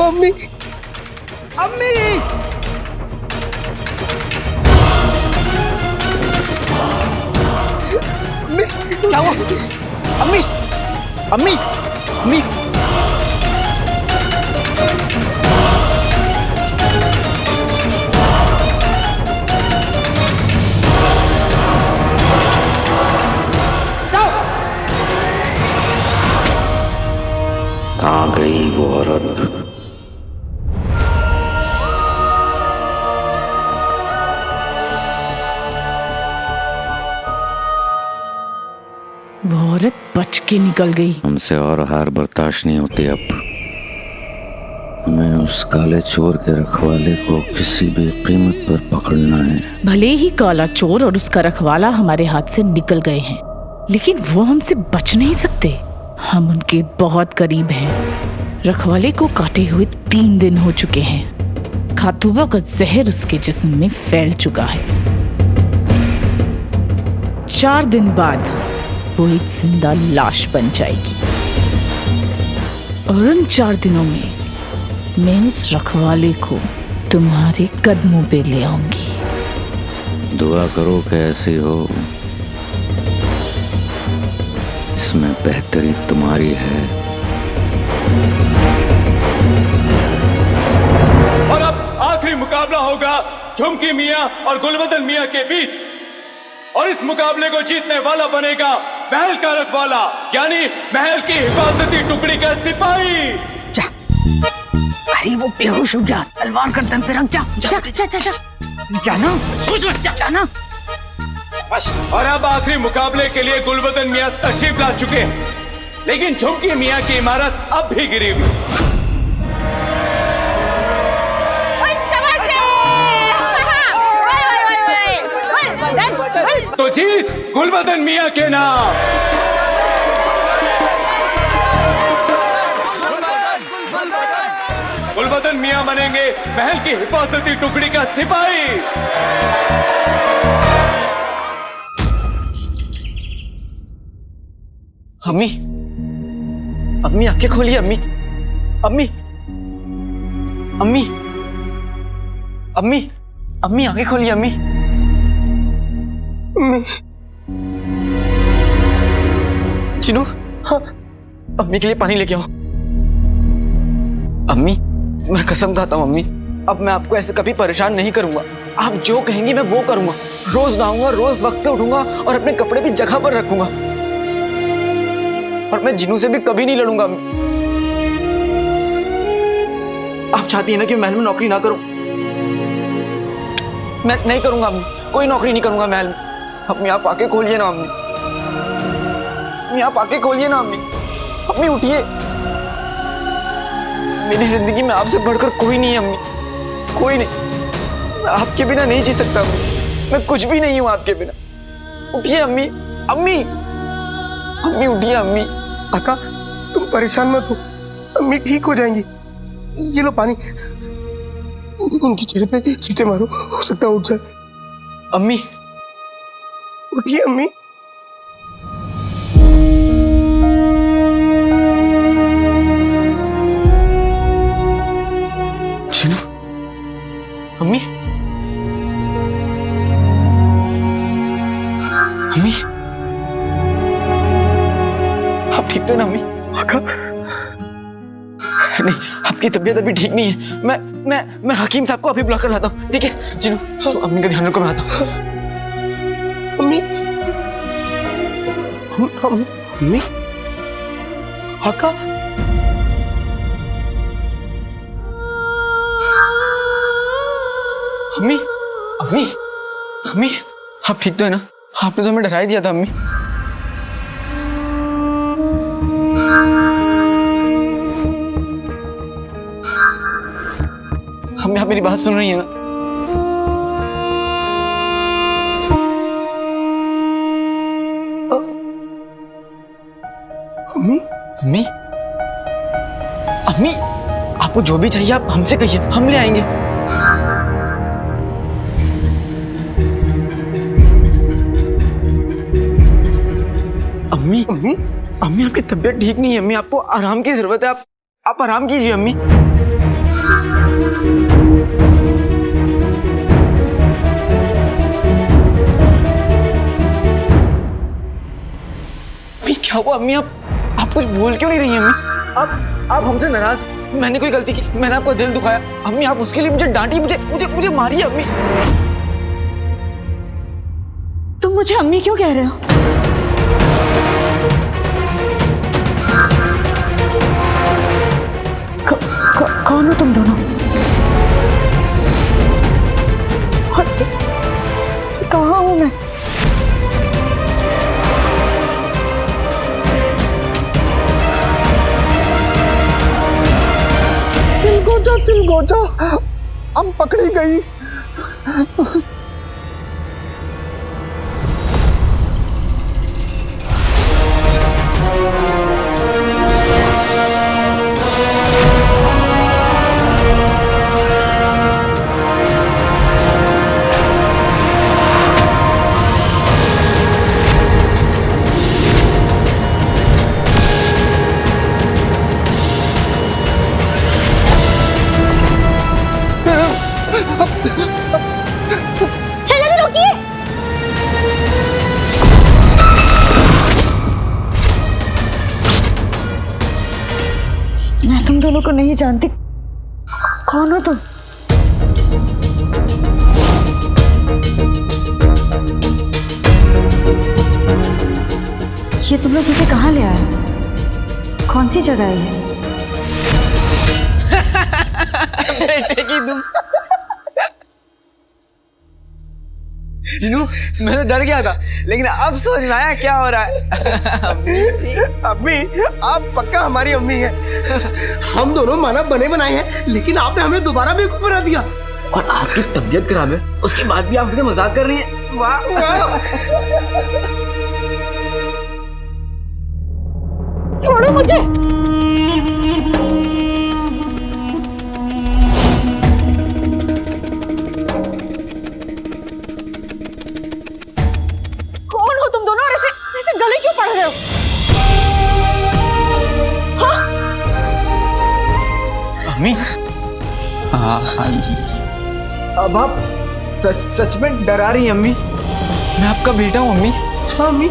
अम्मी। अम्मी! अम्मी क्या हुआ? अम्मी! अम्मी! अम्मी! कहाँ गई वो औरत? वो औरत बच के निकल गई। हमसे और हार बर्दाश्त नहीं होती अब। हमें उस काले चोर के रखवाले को किसी भी कीमत पर पकड़ना है। भले ही काला चोर और उसका रखवाला हमारे हाथ से निकल गए हैं, लेकिन वो हमसे बच नहीं सकते। हम उनके बहुत करीब हैं। रखवाले को काटे हुए 3 दिन हो चुके हैं। खातूबा का जहर उसके जिस्म में फैल चुका है। 4 दिन बाद वो एक जिंदा लाश बन जाएगी और उन 4 दिनों में मैं उस रखवाले को तुम्हारे कदमों पे ले आऊंगी। दुआ करो कि ऐसी हो। इसमें बेहतरी तुम्हारी है। और अब आखिरी मुकाबला होगा झुमकी मियां और गुलबदन मियां के बीच, और इस मुकाबले को जीतने वाला बनेगा महल का रखवाला, यानी महल की हिफाजती टुकड़ी का सिपाही। जा। अरे वो बेहोश हो गया, तलवार कर दम पे रख। जा जा जा जा जा जाना जाना। और अब आखिरी मुकाबले के लिए गुलबदन मियां तशरीफ ला चुके हैं, लेकिन झुमकी मियां की इमारत अब भी गिरी हुई। तो जीत गुलबदन मियां के नाम। गुलबदन मियां बनेंगे महल की हिफाजती टुकड़ी का सिपाही। अम्मी! अम्मी आंखें खोलिए अम्मी! अम्मी! अम्मी! अम्मी! अम्मी आंखें खोलिए अम्मी! चिनू, हाँ, अम्मी के लिए पानी लेके आओ। अम्मी, मैं कसम खाता हूँ अम्मी, अब मैं आपको ऐसे कभी परेशान नहीं करूंगा। आप जो कहेंगी मैं वो करूंगा। रोज नहाऊंगा, रोज वक्त पे उठूंगा और अपने कपड़े भी जगह पर रखूंगा। और मैं जिनू से भी कभी नहीं लड़ूंगा। आप चाहती है ना कि महल में नौकरी ना करूं? मैं नहीं करूंगा अम्मी, कोई नौकरी नहीं करूंगा महल में। अम्मी आप आके खोलिए ना अम्मी। अम्मी आप आके खोलिए ना अम्मी। अम्मी उठिए। मेरी जिंदगी में आपसे बढ़कर कोई नहीं है अम्मी, कोई नहीं। मैं आपके बिना नहीं जी सकता अम्मी, मैं कुछ भी नहीं हूं आपके बिना। उठिए अम्मी। अम्मी अम्मी उठिए अम्मी। आका तुम परेशान मत हो, अम्मी ठीक हो जाएंगी। ये लो पानी, उनके चेहरे पे छींटे मारो, हो सकता है उठ जाए। अम्मी उठिए अम्मी। चिनू, अम्मी अम्मी आप ठीक तो है ना अम्मी? आका नहीं, आपकी तबीयत अभी ठीक नहीं है। मैं हकीम साहब को अभी बुला कर लाता हूँ, ठीक है? चिनू तो अम्मी का ध्यान रखो, मैं आता हूँ। अम्मी अम्मी आका अम्मी अम्मी अम्मी आप ठीक तो है ना? आपने तो हमें डरा ही दिया था अम्मी। अम्मी आप मेरी बात सुन रही है ना? अम्मी अम्मी अम्मी आपको जो भी चाहिए आप हमसे कहिए, हम ले आएंगे। अम्मी अम्मी अम्मी आपकी तबीयत ठीक नहीं है अम्मी, आपको आराम की जरूरत है। आप आराम कीजिए अम्मी। अम्मी क्या हुआ अम्मी? आप कुछ बोल क्यों नहीं रही हैं अम्मी? आप हमसे नाराज? मैंने कोई गलती की? मैंने आपका दिल दुखाया? अम्मी आप उसके लिए मुझे डांटी, मुझे मुझे मुझे मारिए अम्मी। तुम मुझे अम्मी क्यों कह रहे हो? कौन हो तुम दोनों? और कहाँ हूं मैं? चिलगोजा, हम पकड़ी गई। मैं तुम दोनों को नहीं जानती। कौन हो तुम? ये तुम लोग मुझे कहाँ ले आए? कौन सी जगह है ये? बेटे की तुम। जिनू मैं तो डर गया था, लेकिन अब समझ में आया क्या हो रहा है। अम्मी, आप पक्का हमारी अम्मी हैं। हम दोनों मानव बने बनाए हैं, लेकिन आपने हमें दोबारा बेवकूफ बना दिया। और आपकी तबीयत खराब है, उसके बाद भी आप मुझे मजाक कर रही हैं। वाह वाह। छोड़ो मुझे। कौन हो तुम दोनों? ऐसे ऐसे गले क्यों पड़ रहे हो? हाँ? अम्मी, अब आप सच में डरा रही हैं अम्मी? मैं आपका बेटा हूँ अम्मी। हाँ अम्मी,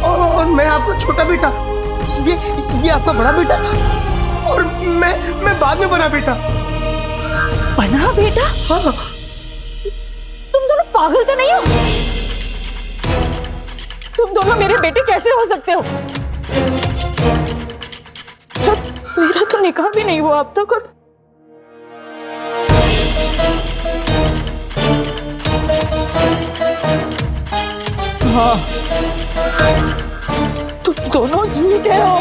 और मैं आपका छोटा बेटा, ये आपका बड़ा बेटा, और मैं बाद में बना बेटा। बना बेटा? हाँ। तुम दोनों पागल तो नहीं हो? तुम दोनों मेरे बेटे कैसे हो सकते हो? मेरा तो निकाह भी नहीं हुआ अब तक। और हाँ, तुम दोनों झूठे हो।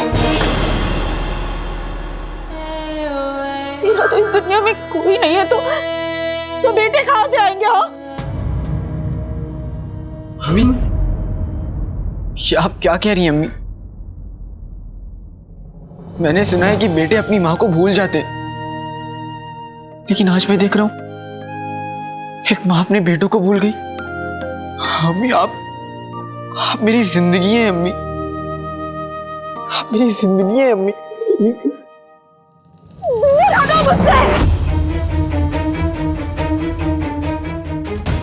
मेरा तो इस दुनिया में कोई नहीं है, तो बेटे कहाँ से आएंगे? हाँ? अम्मी, ये आप क्या कह रही हैं अम्मी? मैंने सुना है कि बेटे अपनी माँ को भूल जाते हैं, लेकिन आज मैं देख रहा हूं एक माँ अपने बेटों को भूल गई। अम्मी आप मेरी जिंदगी है अम्मी, आप मेरी जिंदगी है अम्मी। दूर हटो मुझसे।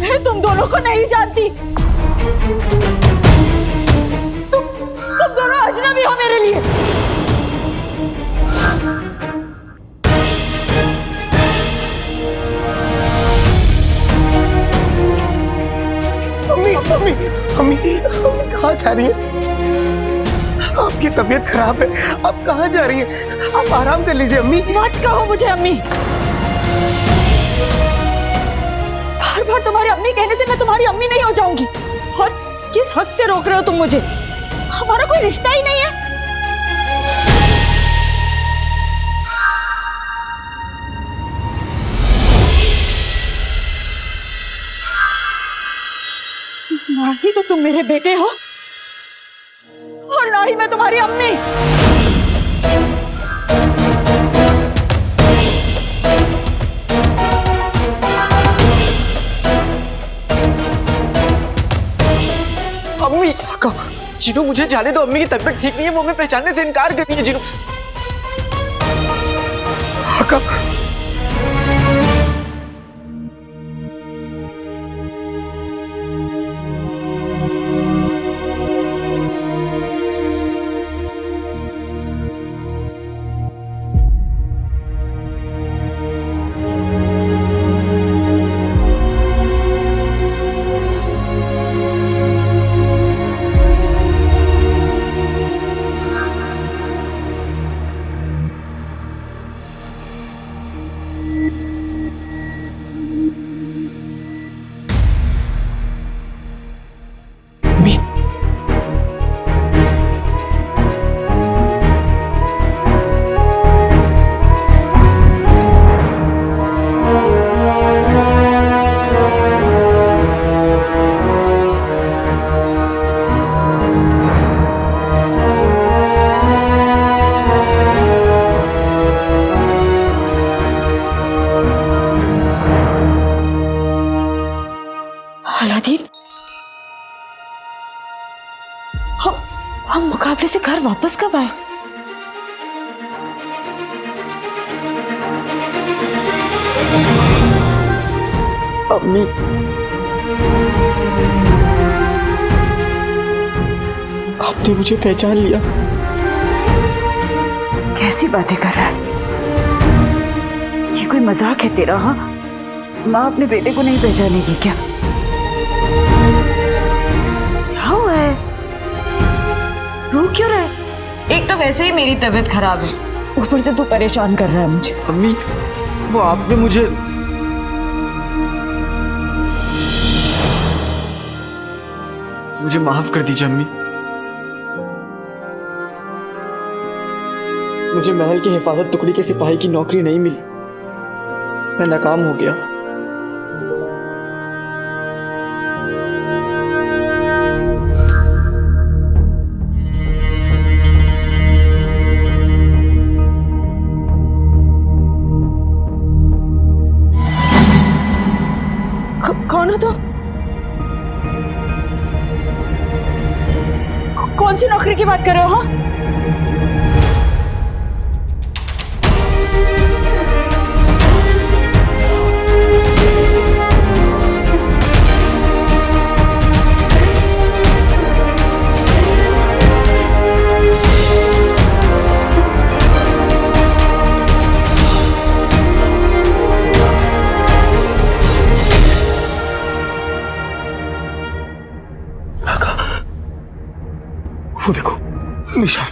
मैं तुम दोनों को नहीं जानती। तुम दोनों अजनबी हो मेरे लिए। अम्मी अम्मी अम्मी अम्मी कहाँ जा रही हैं? आपकी तबीयत खराब है, आप कहाँ जा रही हैं? आप आराम कर लीजिए अम्मी। मत कहो मुझे अम्मी। बार बार तुम्हारी अम्मी कहने से मैं तुम्हारी अम्मी नहीं हो जाऊंगी। और किस हक से रोक रहे हो तुम मुझे? हमारा कोई रिश्ता ही नहीं है। ना ही तो तुम मेरे बेटे हो, और ना ही मैं तुम्हारी अम्मी। अम्मी जिनू मुझे जाने दो, अम्मी की तबीयत ठीक नहीं है, वो हमें पहचानने से इनकार कर रही है। जिनू आका हम मुकाबले से घर वापस कब आए? अम्मी, आपने मुझे पहचान लिया। कैसी बातें कर रहा है? ये कोई मजाक है तेरा? हाँ, माँ अपने बेटे को नहीं पहचानेगी क्या? क्या हुआ है? रो क्यों रहा है? एक तो वैसे ही मेरी तबीयत खराब है, ऊपर से तू परेशान कर रहा है मुझे। अम्मी, वो आपने मुझे माफ कर दीजिए अम्मी। मुझे महल की हिफाजत टुकड़ी के सिपाही की नौकरी नहीं मिली, मैं नाकाम हो गया। कौन हो तुम? कौन सी नौकरी की बात कर रहे हो? हाँ, वो देखो निशान।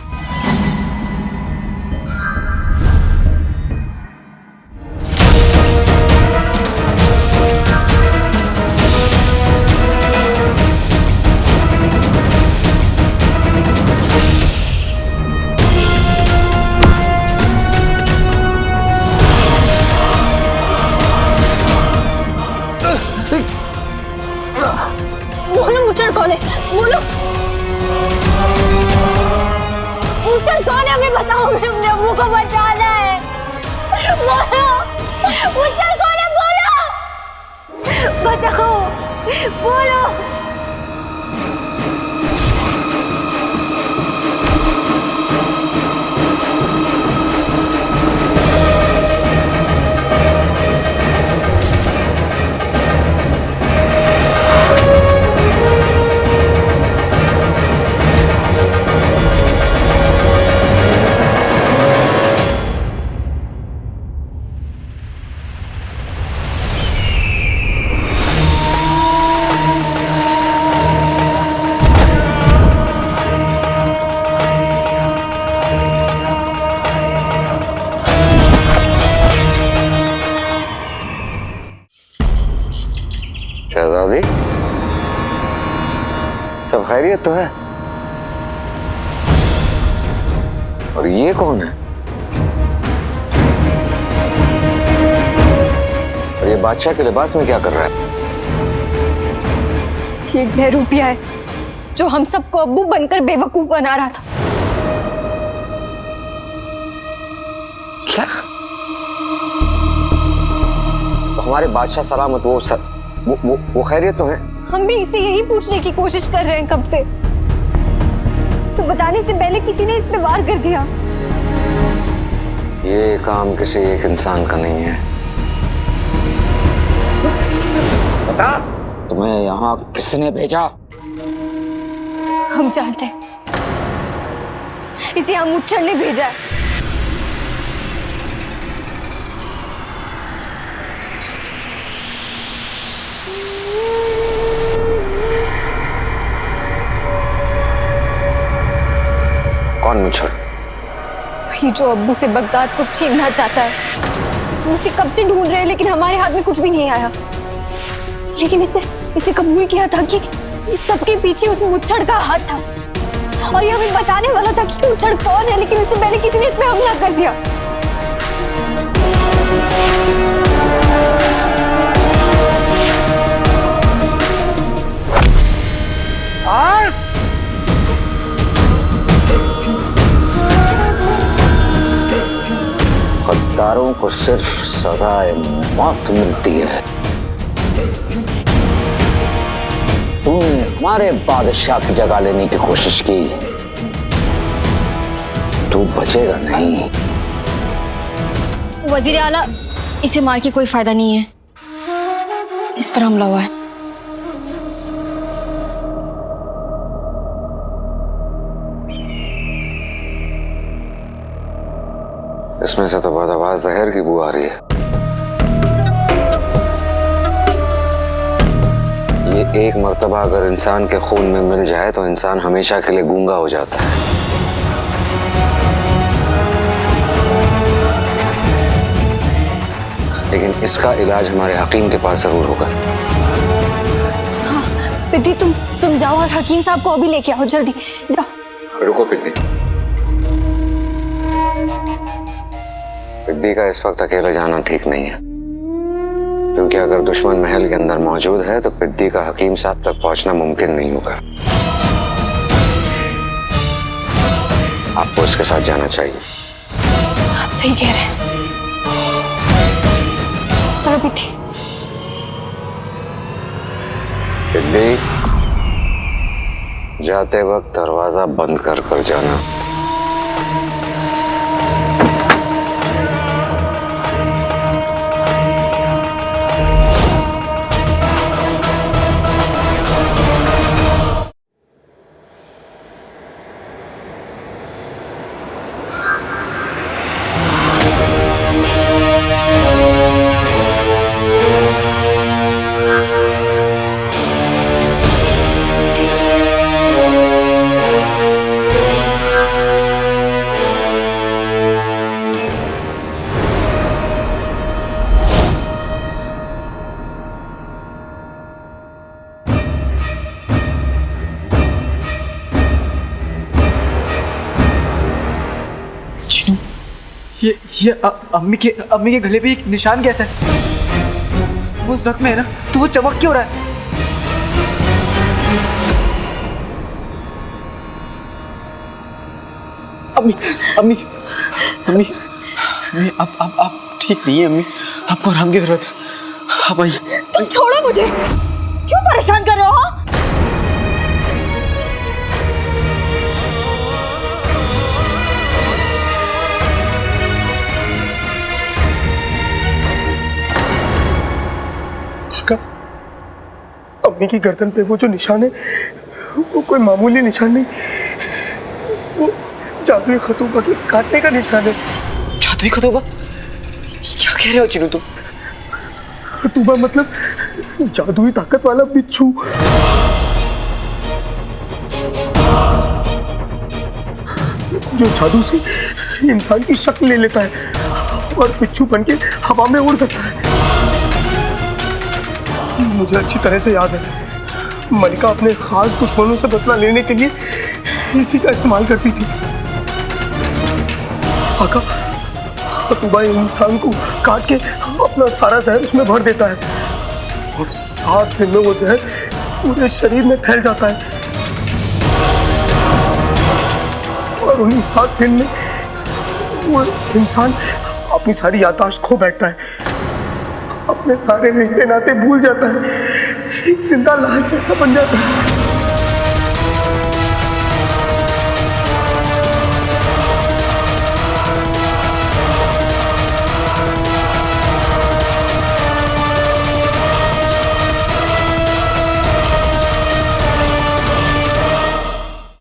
बोलो मुचड़ कौन है? बोलो मुचड़ कौन है? हमें बताओ, हमें अपने अम्मू को बचाना है। बोलो मुचड़ कौन है? बोलो, बताओ, बोलो। शहजादी, सब खैरियत तो है? और ये कौन है? और ये बादशाह के लिबास में क्या कर रहा है? ये एक बहरूपिया है जो हम सबको अब्बू बनकर बेवकूफ बना रहा था। क्या? तो हमारे बादशाह सलामत, वो खैरियत तो है? हम भी इसे यही पूछने की कोशिश कर रहे हैं कब से, तो बताने से पहले किसी ने इस पे वार कर दिया। ये काम किसी एक इंसान का नहीं है। बता, तुम्हें यहाँ किसने भेजा? हम जानते हैं, इसे हम मुचड़ ने भेजा है। कौन मुचड़? वही जो अब्बू से बगदाद को छीनना चाहता है। हम इसे कब से ढूंढ रहे हैं, लेकिन हमारे हाथ में कुछ भी नहीं आया। लेकिन इसे कबूल किया था कि इस सबके पीछे उस मुचड़ का हाथ था, और ये हमें बताने वाला था कि मुचड़ कौन है, लेकिन उससे पहले किसी ने इस पे हमला कर दिया। गद्दारों को सिर्फ सजाए मौत मिलती है। तुमने हमारे बादशाह की जगह लेने की कोशिश की, तू बचेगा नहीं। वजीर आला, इसे मार के कोई फायदा नहीं है, इस पर हमला हुआ है। इसमें से तो बदआवाज जहर की बू आ रही है। ये एक मर्तबा अगर इंसान के खून में मिल जाए तो इंसान हमेशा के लिए गूंगा हो जाता है। लेकिन इसका इलाज हमारे हकीम के पास जरूर होगा। हाँ पिद्दी, तुम जाओ और हकीम साहब को अभी लेके आओ, जल्दी जाओ। रुको पिद्दी। पिद्दी का इस वक्त अकेले जाना ठीक नहीं है, क्योंकि अगर दुश्मन महल के अंदर मौजूद है तो पिद्दी का हकीम साहब तक पहुंचना मुमकिन नहीं होगा। आपको उसके साथ जाना चाहिए। आप सही कह रहे हैं, चलो पिद्दी। पिद्दी, जाते वक्त दरवाजा बंद कर जाना। ये अम्मी के गले पे एक निशान कैसा है? वो जख्म है ना, तो वो चमक क्यों रहा है? अम्मी अम्मी अम्मी अम्मी आप ठीक नहीं है अम्मी, आपको आराम की जरूरत है। आप आइए। तुम छोड़ो मुझे, क्यों परेशान कर रहे हो? अम्मी की गर्दन पे वो जो निशान है वो कोई मामूली निशान नहीं, वो जादुई खतूबा के काटने का निशान है। जादुई खतूबा? क्या कह रहे हो चिनू तुम? खतूबा मतलब जादुई ताकत वाला बिच्छू। जो जादू से इंसान की शक्ल ले लेता है और बिच्छू बनके हवा में उड़ सकता है। मुझे अच्छी तरह से याद है, मलिका अपने खास दुश्मनों से बदला लेने के लिए इसी का इस्तेमाल करती थी। आका, खतूबा इंसान को काट के अपना सारा जहर उसमें भर देता है और 7 दिन में वो जहर पूरे शरीर में फैल जाता है और उन्हीं 7 दिन में वो इंसान अपनी सारी याददाश्त खो बैठता है, अपने सारे रिश्ते नाते भूल जाता है, एक जिंदा लाश जैसा बन जाता है।